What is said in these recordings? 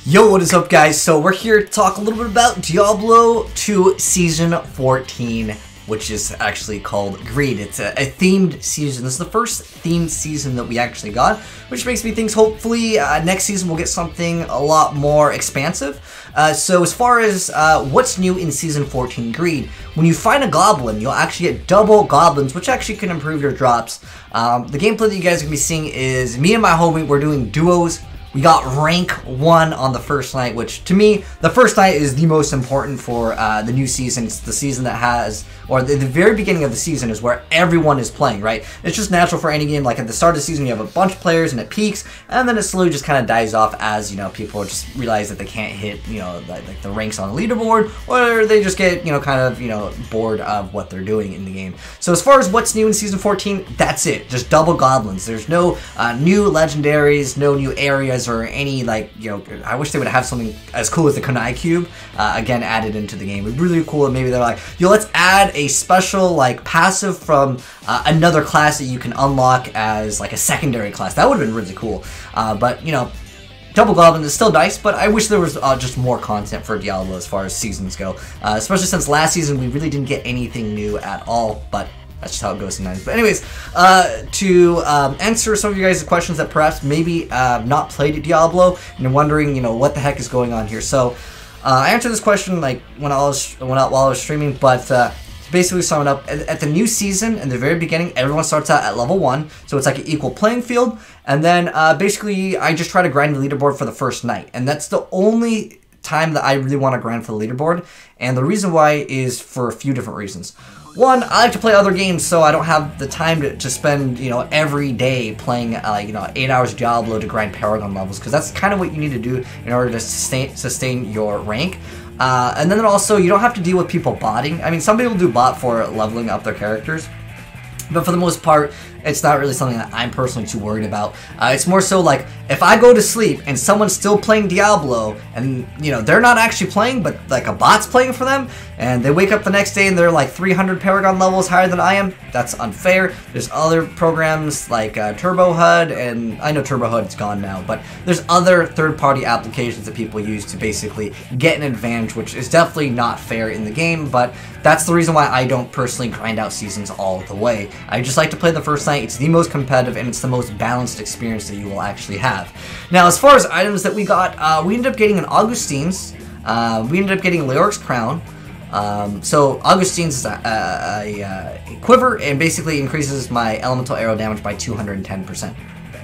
Yo, what is up, guys? So we're here to talk a little bit about Diablo 2 Season 14, which is actually called Greed. It's a themed season. This is the first themed season that we actually got, which makes me think hopefully next season we'll get something a lot more expansive. So as far as what's new in Season 14 Greed, when you find a goblin, you'll actually get double goblins, which actually can improve your drops. The gameplay that you guys are going to be seeing is me and my homie, we're doing duos. We got rank 1 on the first night, which to me, the first night is the most important for the new season. It's the season that has, or the very beginning of the season is where everyone is playing, right? It's just natural for any game. Like at the start of the season, you have a bunch of players and it peaks, and then it slowly just kind of dies off as, you know, people just realize that they can't hit, you know, like the ranks on the leaderboard, or they just get, you know, kind of, you know, bored of what they're doing in the game. So as far as what's new in Season 14, that's it. Just double goblins. There's no new legendaries, no new areas, or any, like, you know, I wish they would have something as cool as the Kunai Cube again added into the game. It'd be really cool. And maybe they're like, yo, let's add a special like passive from another class that you can unlock as like a secondary class. That would have been really cool. But you know, double goblin is still nice, but I wish there was just more content for Diablo as far as seasons go, especially since last season we really didn't get anything new at all. But that's just how it goes sometimes. But anyways, to answer some of you guys' questions that perhaps maybe not played Diablo and you're wondering, you know, what the heck is going on here. So I answered this question like while I was streaming, but to basically sum it up, at the new season, in the very beginning, everyone starts out at level 1, so it's like an equal playing field. And then basically, I just try to grind the leaderboard for the first night, and that's the only time that I really want to grind for the leaderboard. And the reason why is for a few different reasons. One, I like to play other games, so I don't have the time to spend, you know, every day playing, you know, 8 hours of Diablo to grind Paragon levels, because that's kind of what you need to do in order to sustain your rank. And then also, you don't have to deal with people botting. I mean, some people do bot for leveling up their characters, but for the most part, it's not really something that I'm personally too worried about. It's more so like, if I go to sleep and someone's still playing Diablo, and, you know, they're not actually playing, but like a bot's playing for them, and they wake up the next day and they're like 300 Paragon levels higher than I am, that's unfair. There's other programs like Turbo HUD, and I know Turbo HUD's gone now, but there's other third-party applications that people use to basically get an advantage, which is definitely not fair in the game, but that's the reason why I don't personally grind out seasons all the way. I just like to play the first night. It's the most competitive, and it's the most balanced experience that you will actually have. Now, as far as items that we got, we ended up getting an Augustine's. We ended up getting Leoric's Crown. So Augustine's is a quiver, and basically increases my elemental arrow damage by 210%.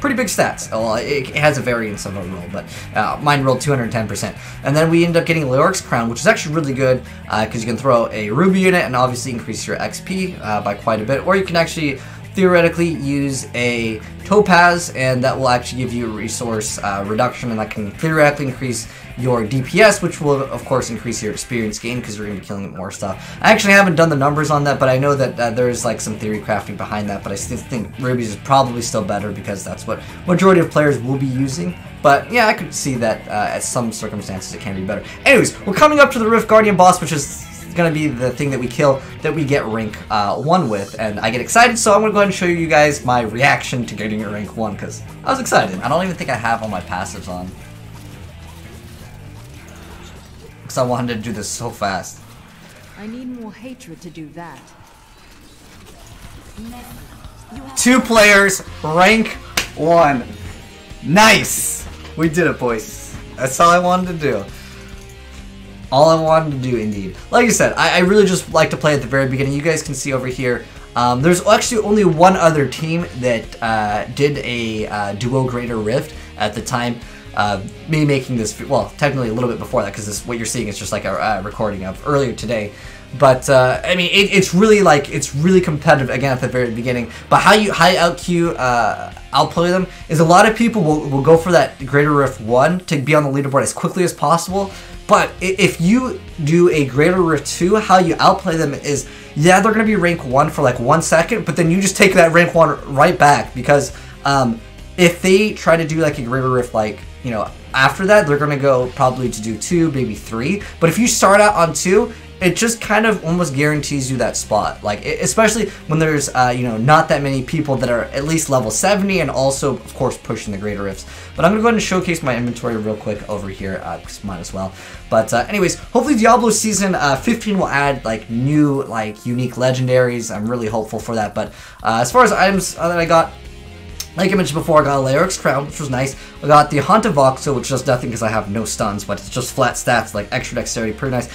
Pretty big stats. Well, it has a variance of a roll, but mine rolled 210%. And then we end up getting Leoric's Crown, which is actually really good because you can throw a ruby unit and obviously increase your XP by quite a bit, or you can actually theoretically use a topaz, and that will actually give you a resource reduction, and that can theoretically increase your DPS, which will of course increase your experience gain because you're going to be killing more stuff. I actually haven't done the numbers on that, but I know that there's like some theory crafting behind that, but I still think rubies is probably still better because that's what majority of players will be using. But yeah, I could see that at some circumstances it can be better. Anyways, we're coming up to the Rift Guardian boss, which is going to be the thing that we kill, that we get rank 1 with, and I get excited, so I'm going to go ahead and show you guys my reaction to getting a rank 1, because I was excited. I don't even think I have all my passives on, because I wanted to do this so fast. I need more hatred to do that. 2 players, rank 1. Nice! We did it, boys. That's all I wanted to do. All I wanted to do, indeed. Like I said, I really just like to play at the very beginning. You guys can see over here, there's actually only one other team that did a duo Greater Rift at the time. Me making this, well, technically a little bit before that, because what you're seeing is just like a recording of earlier today. But I mean, it's really like, it's really competitive again at the very beginning. But how you outplay them is a lot of people will go for that Greater Rift 1 to be on the leaderboard as quickly as possible. But if you do a Greater Rift 2, how you outplay them is, yeah, they're going to be rank 1 for like 1 second, but then you just take that rank 1 right back, because if they try to do like a Greater Rift, like, you know, after that, they're going to go probably to do 2, maybe 3. But if you start out on 2, it just kind of almost guarantees you that spot. Like, especially when there's, you know, not that many people that are at least level 70 and also, of course, pushing the greater rifts. But I'm going to go ahead and showcase my inventory real quick over here, because might as well. But anyways, hopefully Diablo Season 15 will add, like, new, like, unique legendaries. I'm really hopeful for that. But as far as items that I got, like I mentioned before, I got a Laeric's Crown, which was nice. I got the Haunted Voxel, which does nothing because I have no stuns, but it's just flat stats, like extra dexterity, pretty nice.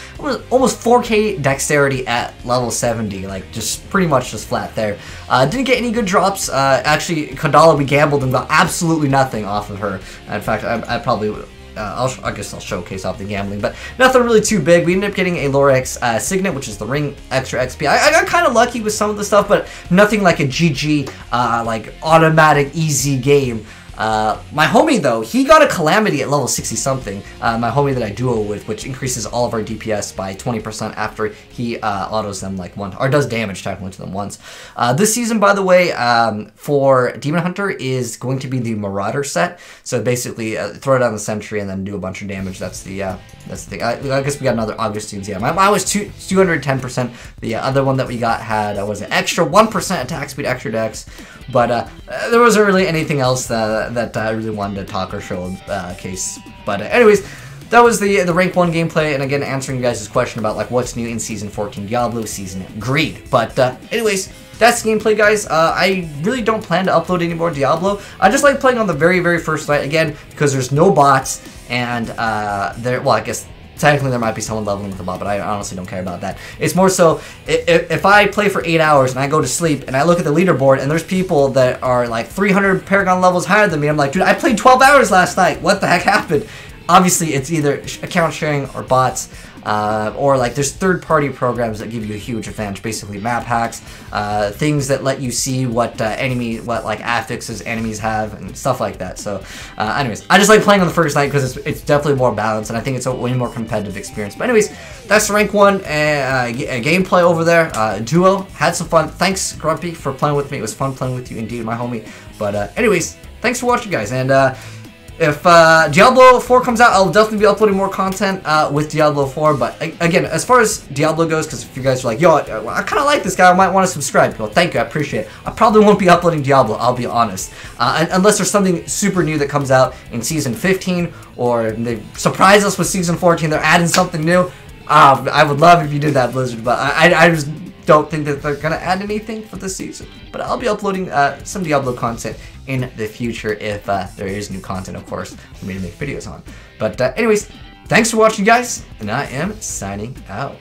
Almost 4k dexterity at level 70, like just pretty much just flat there. Didn't get any good drops. Actually, Kandala, we gambled and got absolutely nothing off of her. In fact, I probably would. I guess I'll showcase off the gambling, but nothing really too big. We ended up getting a Lorex Signet, which is the ring extra XP. I got kind of lucky with some of the stuff, but nothing like a GG, like automatic easy game. My homie, though, he got a Calamity at level 60-something, my homie that I duo with, which increases all of our DPS by 20% after he autos them like once, or does damage technically to them once. This season, by the way, for Demon Hunter is going to be the Marauder set, so basically throw it on the Sentry and then do a bunch of damage. That's the thing. I guess we got another Augustine's, yeah. Mine was 210%. The other one that we got had, was an extra 1% attack speed, extra dex, but there wasn't really anything else that I really wanted to talk or show case. But anyways, that was the rank 1 gameplay, and again, answering you guys' question about like what's new in Season 14 Diablo Season Greed. But anyways, that's the gameplay, guys. I really don't plan to upload any more Diablo. I just like playing on the very, very first night, again, because there's no bots, and well, I guess technically there might be someone leveling with the bot, but I honestly don't care about that. It's more so, if I play for 8 hours and I go to sleep and I look at the leaderboard and there's people that are like 300 Paragon levels higher than me, I'm like, dude, I played 12 hours last night. What the heck happened? Obviously, it's either account sharing or bots, or like there's third-party programs that give you a huge advantage, basically map hacks, things that let you see what like affixes enemies have and stuff like that. So anyways, I just like playing on the first night because it's definitely more balanced, and I think it's a way more competitive experience. But anyways, that's the rank 1 gameplay over there. Duo, had some fun. Thanks, Grumpy, for playing with me. It was fun playing with you indeed, my homie. But anyways, thanks for watching, guys, and if Diablo 4 comes out, I'll definitely be uploading more content with Diablo 4. But again, as far as Diablo goes, because if you guys are like, yo, I kind of like this guy, I might want to subscribe. Well, thank you, I appreciate it. I probably won't be uploading Diablo, I'll be honest. Unless there's something super new that comes out in Season 15, or they surprise us with Season 14, they're adding something new. I would love if you did that, Blizzard, but I just don't think that they're going to add anything for this season. But I'll be uploading some Diablo content in the future if there is new content, of course, for me to make videos on. But anyways, thanks for watching, guys, and I am signing out.